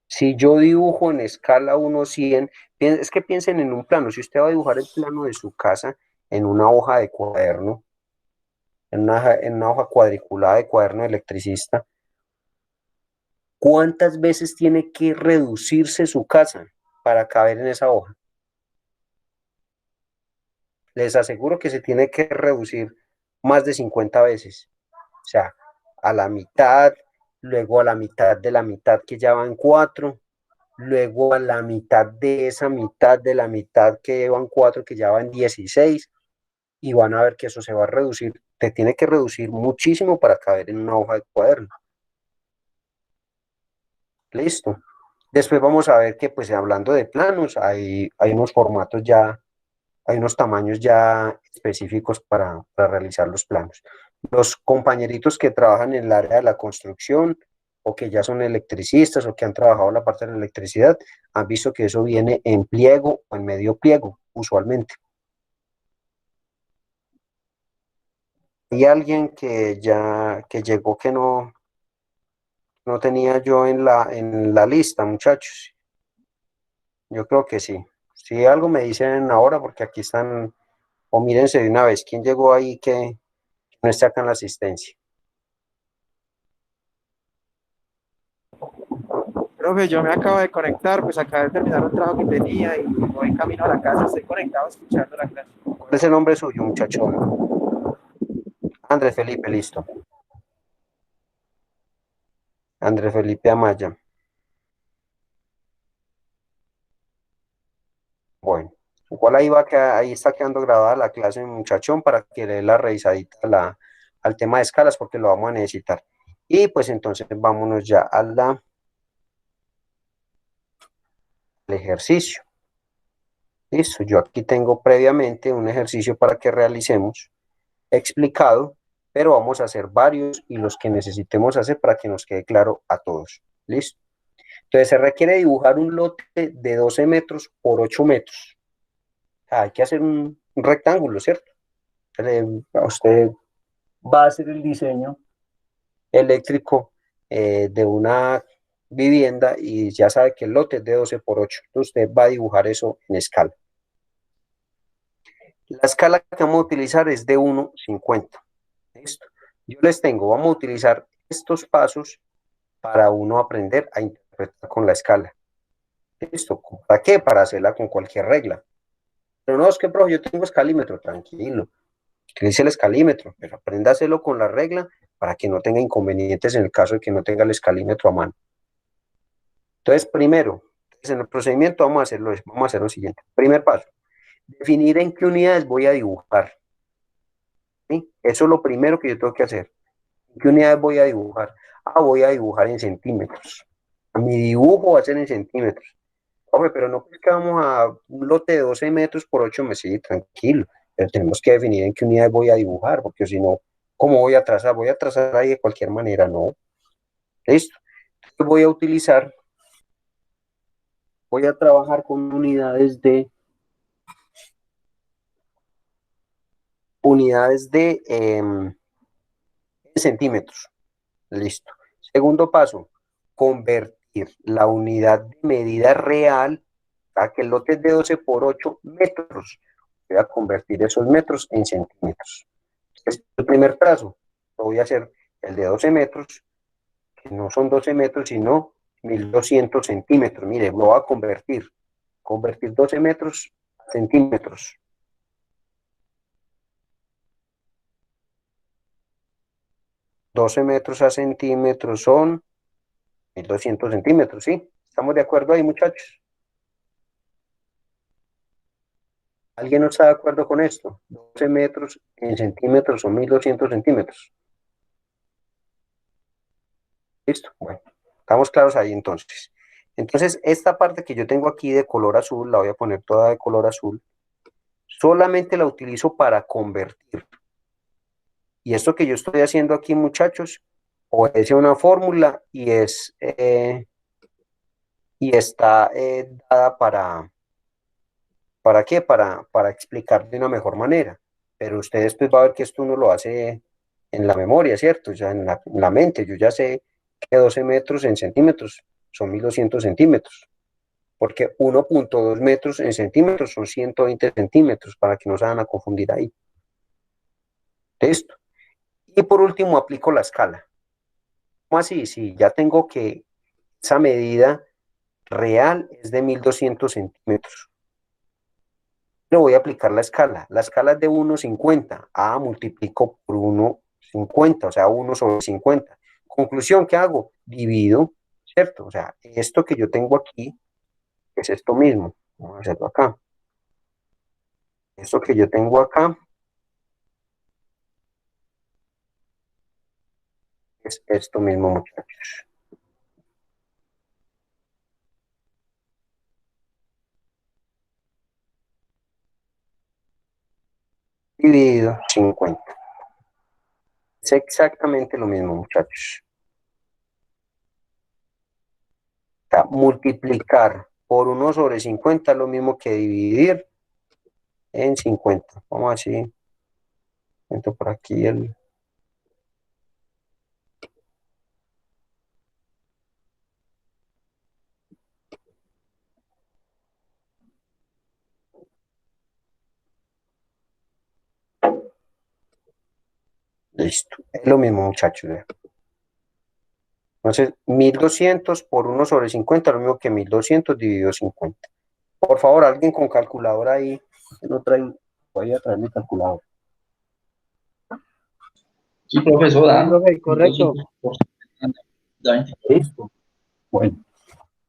Si yo dibujo en escala 1.100, es que piensen en un plano. Si usted va a dibujar el plano de su casa en una hoja de cuaderno, en una hoja cuadriculada de cuaderno de electricista, ¿cuántas veces tiene que reducirse su casa para caber en esa hoja? Les aseguro que se tiene que reducir más de 50 veces. O sea, a la mitad, luego a la mitad de la mitad que ya van 4, luego a la mitad de esa mitad de la mitad que van 4, que ya van 16, y van a ver que eso se va a reducir, te tiene que reducir muchísimo para caber en una hoja de cuaderno. Listo. Después vamos a ver que, pues hablando de planos, hay unos formatos ya, hay unos tamaños ya específicos para realizar los planos. Los compañeritos que trabajan en el área de la construcción o que ya son electricistas o que han trabajado la parte de la electricidad, han visto que eso viene en pliego o en medio pliego, usualmente. Hay alguien que ya que llegó que no tenía yo en la lista, muchachos. Yo creo que sí. Si algo me dicen ahora, porque aquí están, o mírense de una vez, ¿quién llegó ahí que no está acá en la asistencia? Profe, yo me acabo de conectar, pues acabé de terminar un trabajo que tenía y voy camino a la casa, estoy conectado escuchando la clase. ¿Cuál es el nombre suyo, muchachón? Andrés Felipe, listo. Andrés Felipe Amaya. Bueno, igual ahí está quedando grabada la clase, muchachón, para que le dé la revisadita al tema de escalas, porque lo vamos a necesitar. Y pues entonces vámonos ya al ejercicio. Listo, yo aquí tengo previamente un ejercicio para que realicemos explicado, pero vamos a hacer varios y los que necesitemos hacer para que nos quede claro a todos. ¿Listo? Entonces se requiere dibujar un lote de 12 metros por 8 metros. Hay que hacer un rectángulo, ¿cierto? Usted va a hacer el diseño eléctrico de una vivienda y ya sabe que el lote es de 12 por 8. Entonces usted va a dibujar eso en escala. La escala que vamos a utilizar es de 1,50. ¿Listo? Yo les tengo, vamos a utilizar estos pasos para uno aprender a interpretar con la escala. ¿Listo? ¿Para qué? Para hacerla con cualquier regla. Pero no, es que, profe, yo tengo escalímetro, tranquilo. Utilice el escalímetro, pero aprenda a hacerlo con la regla para que no tenga inconvenientes en el caso de que no tenga el escalímetro a mano. Entonces, primero, en el procedimiento vamos a hacer lo siguiente. Primer paso, definir en qué unidades voy a dibujar. ¿Sí? Eso es lo primero que yo tengo que hacer. ¿En qué unidades voy a dibujar? Voy a dibujar en centímetros. Mi dibujo va a ser en centímetros. Hombre, pero no es que vamos a un lote de 12 metros por 8 metros, sí, tranquilo. Pero tenemos que definir en qué unidades voy a dibujar, porque si no, ¿cómo voy a trazar? Voy a trazar ahí de cualquier manera, no. ¿Listo? Entonces voy a trabajar con unidades de centímetros. Listo. Segundo paso, convertir la unidad de medida real a que el lote es de 12 por 8 metros. Voy a convertir esos metros en centímetros. Este es el primer trazo. Lo voy a hacer el de 12 metros, que no son 12 metros, sino 1200 centímetros. Mire, lo voy a convertir 12 metros a centímetros. 12 metros a centímetros son 1200 centímetros, ¿sí? ¿Estamos de acuerdo ahí, muchachos? ¿Alguien no está de acuerdo con esto? 12 metros en centímetros son 1200 centímetros. ¿Listo? Bueno, estamos claros ahí entonces. Entonces, esta parte que yo tengo aquí de color azul, la voy a poner toda de color azul, solamente la utilizo para convertir. Y esto que yo estoy haciendo aquí, muchachos, obedece una fórmula y está dada ¿para qué? Para explicar de una mejor manera. Pero ustedes pues va a ver que esto uno lo hace en la memoria, ¿cierto? Ya en la mente. Yo ya sé que 12 metros en centímetros son 1200 centímetros. Porque 1,2 metros en centímetros son 120 centímetros, para que no se van a confundir ahí. ¿Listo? Y por último aplico la escala. ¿Cómo así? Si ya tengo que esa medida real es de 1200 centímetros. Le voy a aplicar la escala. La escala es de 1,50. Multiplico por 1 50, o sea, 1/50. Conclusión, ¿qué hago? Divido, ¿cierto? O sea, esto que yo tengo aquí es esto mismo. Vamos a hacerlo acá. Esto que yo tengo acá es esto mismo, muchachos. Dividido 50. Es exactamente lo mismo, muchachos. O sea, multiplicar por 1/50 es lo mismo que dividir en 50. Vamos así. Meto por aquí el... Listo. Es lo mismo, muchachos. ¿Ve? Entonces, 1200 por 1/50 es lo mismo que 1200 dividido 50. Por favor, alguien con calculadora ahí. No trae, voy a traer mi calculadora. Sí, profesor, Sí, profe, correcto. 1200 por 50 da 20. Listo. Bueno.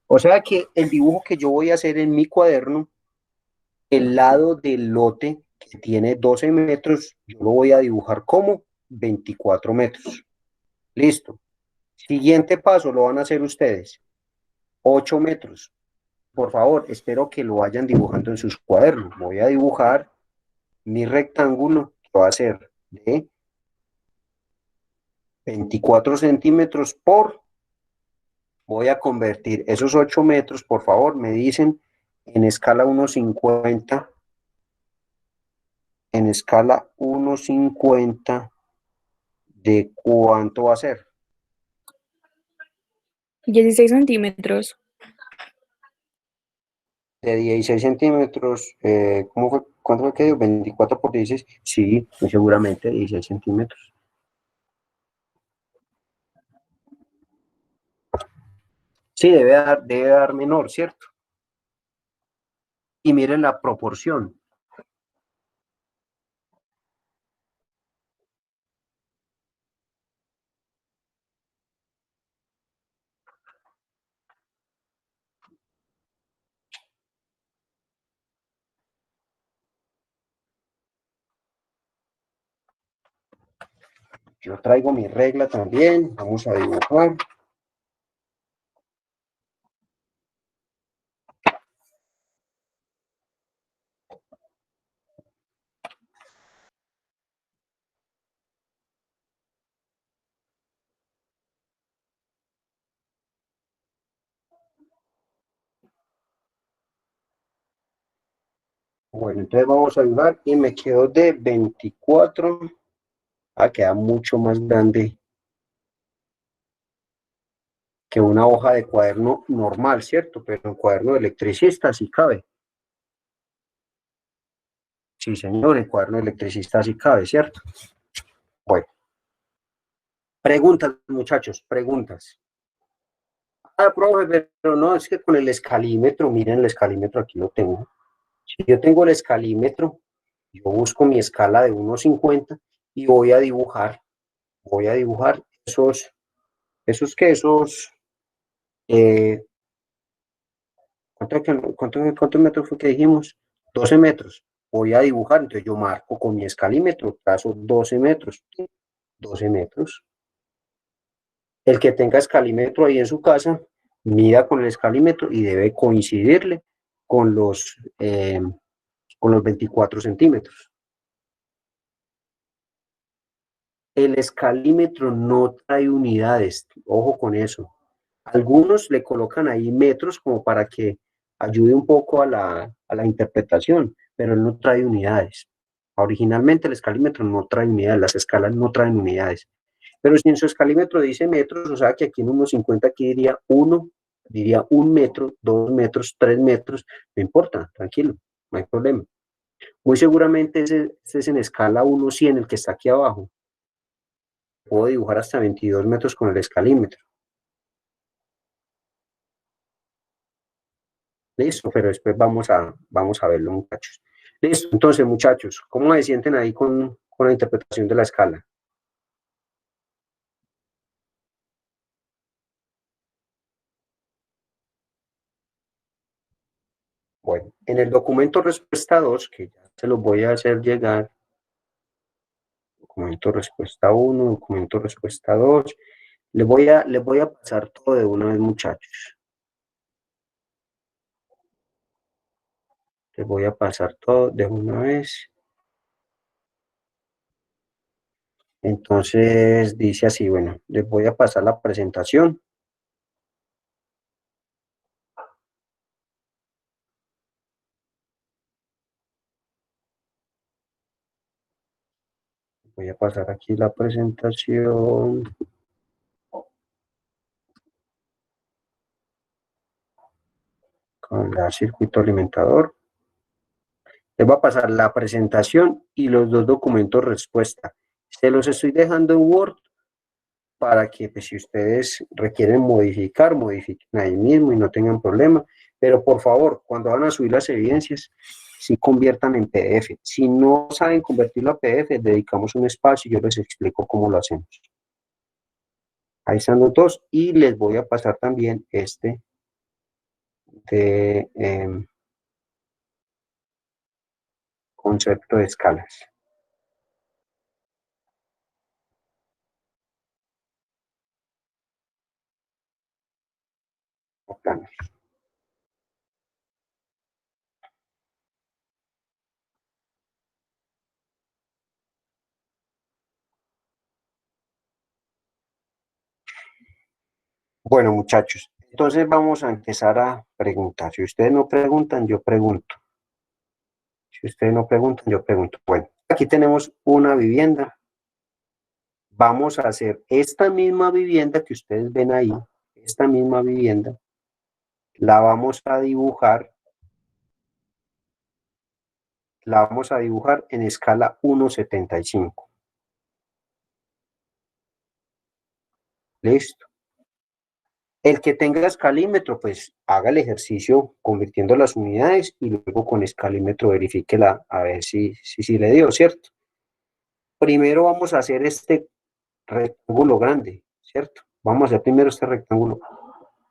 O sea que el dibujo que yo voy a hacer en mi cuaderno, el lado del lote que tiene 12 metros, yo lo voy a dibujar como 24 metros. Listo. Siguiente paso lo van a hacer ustedes. 8 metros. Por favor, espero que lo vayan dibujando en sus cuadernos. Voy a dibujar mi rectángulo, que va a ser de 24 centímetros por... Voy a convertir esos 8 metros, por favor, me dicen en escala 1/50. En escala 1/50, ¿de cuánto va a ser? 16 centímetros. De 16 centímetros, ¿cómo fue? ¿Cuánto fue que dio? 24 por 16, sí, muy seguramente 16 centímetros. Sí, debe dar menor, ¿cierto? Y miren la proporción. Yo traigo mi regla también, vamos a dibujar. Bueno, entonces vamos a dibujar y me quedó de 24, queda mucho más grande que una hoja de cuaderno normal, ¿cierto? Pero en cuaderno de electricista sí cabe. Sí, señor, en cuaderno de electricista sí cabe, ¿cierto? Bueno, preguntas, muchachos, preguntas. Profe, pero no, es que con el escalímetro, miren el escalímetro, aquí lo tengo. Si yo tengo el escalímetro, yo busco mi escala de 1/50 y voy a dibujar esos, eh, ¿cuántos metros fue que dijimos? 12 metros. Voy a dibujar, entonces yo marco con mi escalímetro, trazo 12 metros. 12 metros. El que tenga escalímetro ahí en su casa, mida con el escalímetro y debe coincidirle con los 24 centímetros. El escalímetro no trae unidades, ojo con eso. Algunos le colocan ahí metros como para que ayude un poco a la interpretación, pero él no trae unidades. Originalmente el escalímetro no trae unidades, las escalas no traen unidades. Pero si en su escalímetro dice metros, o sea que aquí en 1/50 aquí diría 1 metro, 2 metros, 3 metros, no importa, tranquilo, no hay problema. Muy seguramente ese es en escala 1/100 el que está aquí abajo. Puedo dibujar hasta 22 metros con el escalímetro. Listo, pero después vamos a verlo, muchachos. Listo, entonces, muchachos, ¿cómo se sienten ahí con la interpretación de la escala? Bueno, en el documento respuesta 2, que ya se los voy a hacer llegar, documento respuesta 1, documento respuesta 2, les voy a pasar todo de una vez, muchachos. Les voy a pasar todo de una vez. Entonces dice así, bueno, les voy a pasar la presentación. Voy a pasar aquí la presentación. Con el circuito alimentador. Les voy a pasar la presentación y los dos documentos respuesta. Se los estoy dejando en Word para que pues, si ustedes requieren modificar, modifiquen ahí mismo y no tengan problema. Pero por favor, cuando van a subir las evidencias, sí conviertan en PDF. Si no saben convertirlo a PDF, dedicamos un espacio y yo les explico cómo lo hacemos. Ahí están los dos y les voy a pasar también este de concepto de escalas. Planos. Bueno, muchachos, entonces vamos a empezar a preguntar. Si ustedes no preguntan, yo pregunto. Si ustedes no preguntan, yo pregunto. Bueno, aquí tenemos una vivienda. Vamos a hacer esta misma vivienda que ustedes ven ahí, esta misma vivienda, la vamos a dibujar en escala 1.75. Listo. El que tenga escalímetro, pues haga el ejercicio convirtiendo las unidades y luego con escalímetro verifíquela a ver si le dio, ¿cierto? Primero vamos a hacer este rectángulo grande, ¿cierto? Vamos a hacer primero este rectángulo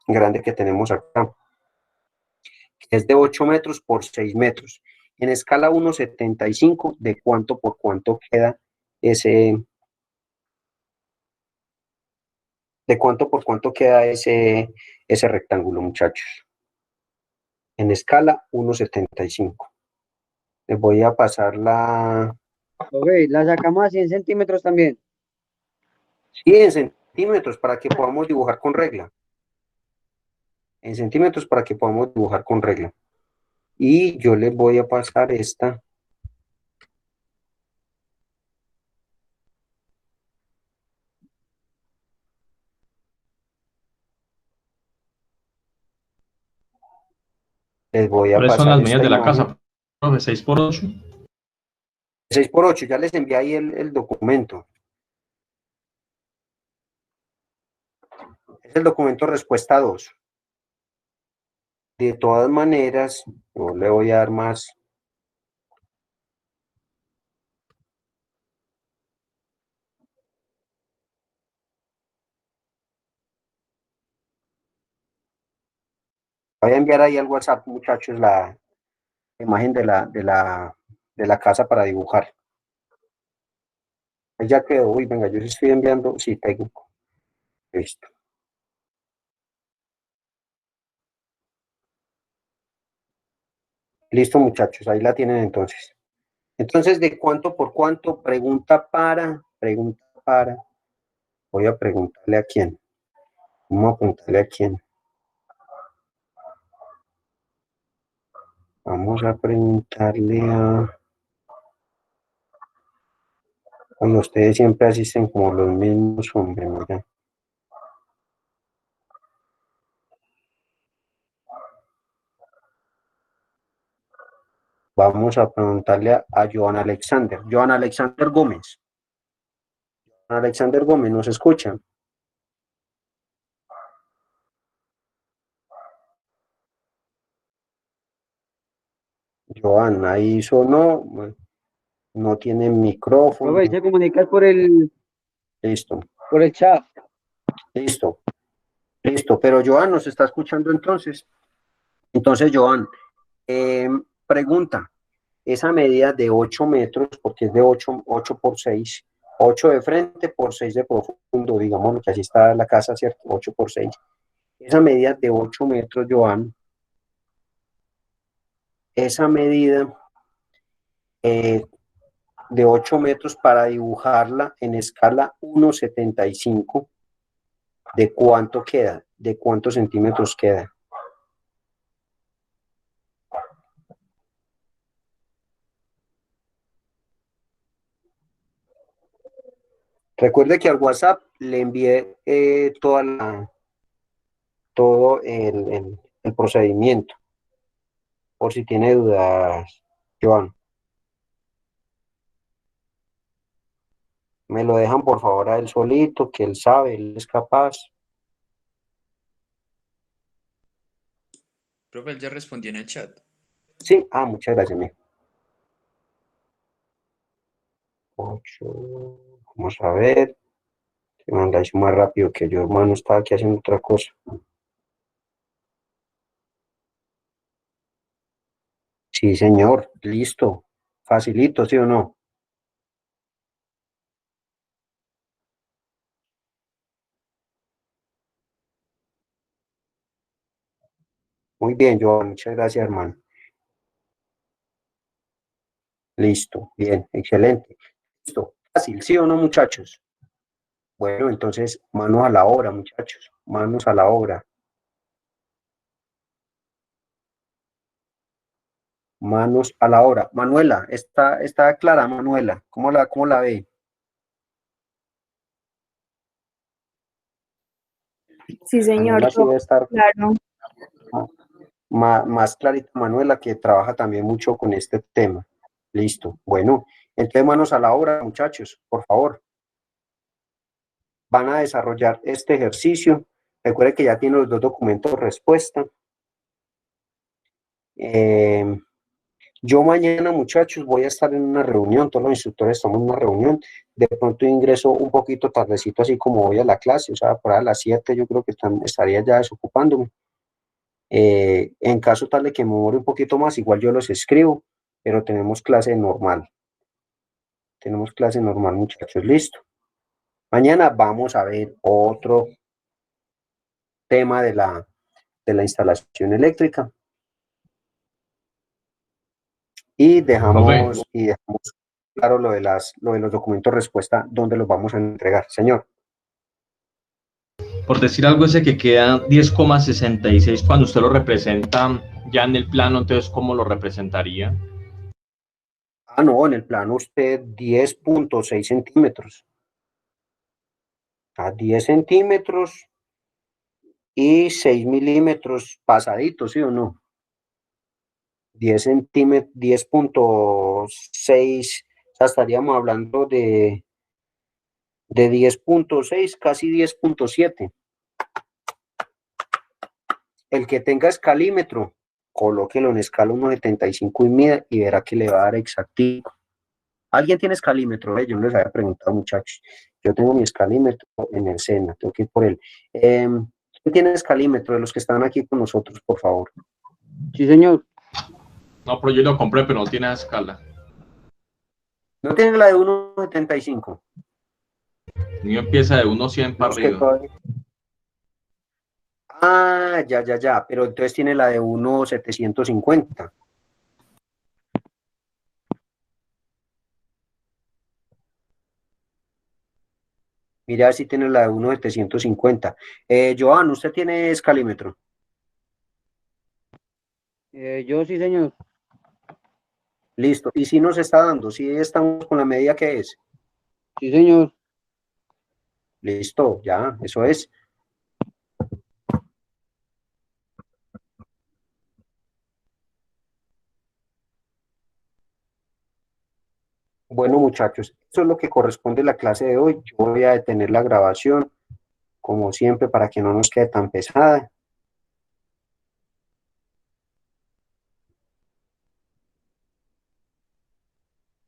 grande que tenemos acá, que es de 8 metros por 6 metros. En escala 1.75, ¿de cuánto por cuánto queda ese? ¿De cuánto por cuánto queda ese rectángulo, muchachos? En escala 1.75. Les voy a pasar la... Ok, la sacamos a 100 centímetros también. 100 centímetros para que podamos dibujar con regla. En centímetros para que podamos dibujar con regla. Y yo les voy a pasar esta. Les voy a ¿Cuáles son pasar las esta medidas de la imagen. casa? Profe, 6 por 8. 6 por 8, ya les envié ahí el documento. Es el documento respuesta 2. De todas maneras, yo le voy a dar más. Voy a enviar ahí al WhatsApp, muchachos, la imagen de la casa para dibujar. Ahí ya quedó. Uy, venga, yo sí estoy enviando. Sí, técnico. Listo. Listo, muchachos, ahí la tienen entonces. Entonces, ¿de cuánto por cuánto? Pregunta para. Voy a preguntarle a quién. Vamos a preguntarle a quién. Vamos a preguntarle a... Bueno, ustedes siempre asisten como los mismos hombres, mira. Vamos a preguntarle a Joan Alexander. Joan Alexander Gómez. Joan Alexander Gómez, ¿nos escuchan? Joan, ahí sonó. No tiene micrófono. Profe, se comunica por Listo, el chat. listo. Listo, pero Joan nos está escuchando entonces. Entonces, Joan, Pregunta, esa medida de 8 metros, porque es de 8 por 6, 8 de frente por 6 de profundo, digamos que así está la casa, ¿cierto? 8 por 6. Esa medida de 8 metros, Joan, esa medida de 8 metros para dibujarla en escala 1,75, ¿de cuánto queda? ¿De cuántos centímetros queda? Recuerde que al WhatsApp le envié todo el procedimiento, por si tiene dudas, Joan. Me lo dejan por favor a él solito, que él sabe, él es capaz. Profe, él ya respondió en el chat. Sí, muchas gracias, mijo. 8, vamos a ver. Te mandáis más rápido que yo, hermano, estaba aquí haciendo otra cosa. Sí, señor, listo. Facilito, ¿sí o no? Muy bien, Joan, muchas gracias, hermano. Listo, bien, excelente. Listo, fácil, ¿sí o no, muchachos? Bueno, entonces, manos a la obra, muchachos, manos a la obra. Manos a la obra. Manuela, está clara, Manuela. ¿Cómo la ve? Sí, señor, Manuela sí todo debe estar claro. más clarita, Manuela, que trabaja también mucho con este tema. Listo. Bueno, entonces manos a la obra, muchachos, por favor. Van a desarrollar este ejercicio. Recuerden que ya tienen los dos documentos de respuesta. Yo mañana, muchachos, voy a estar en una reunión, todos los instructores estamos en una reunión, de pronto ingreso un poquito tardecito, así como voy a la clase, o sea, por ahí a las 7 yo creo que estaría ya desocupándome. En caso tal de que me demore un poquito más, igual yo los escribo, pero tenemos clase normal, muchachos, listo. Mañana vamos a ver otro tema de la instalación eléctrica. Y dejamos claro lo de los documentos de respuesta, dónde los vamos a entregar. Señor. Por decir algo, ese que queda 10,66, cuando usted lo representa ya en el plano, entonces, ¿cómo lo representaría? No, en el plano usted 10,6 centímetros. A 10 centímetros y 6 milímetros pasaditos, ¿sí o no? 10 centímetros, 10,6, o sea, estaríamos hablando de 10,6, casi 10,7. El que tenga escalímetro, colóquelo en escala 1,75 y mida y verá que le va a dar exactico. ¿Alguien tiene escalímetro? Yo no les había preguntado, muchachos. Yo tengo mi escalímetro en el SENA, tengo que ir por él. ¿Quién tiene escalímetro de los que están aquí con nosotros, por favor? Sí, señor. No, pero yo lo compré, pero no tiene escala. ¿No tienen la de 1,75? El mío empieza de 1,100 para arriba. Ya, pero entonces tiene la de 1,750. Mira si tiene la de 1,750. Joan, ¿usted tiene escalímetro? Yo sí, señor. Listo. ¿Y si nos está dando? ¿Si estamos con la medida que es? Sí, señor. Listo, ya, eso es. Bueno, muchachos, eso es lo que corresponde a la clase de hoy. Yo voy a detener la grabación, como siempre, para que no nos quede tan pesada.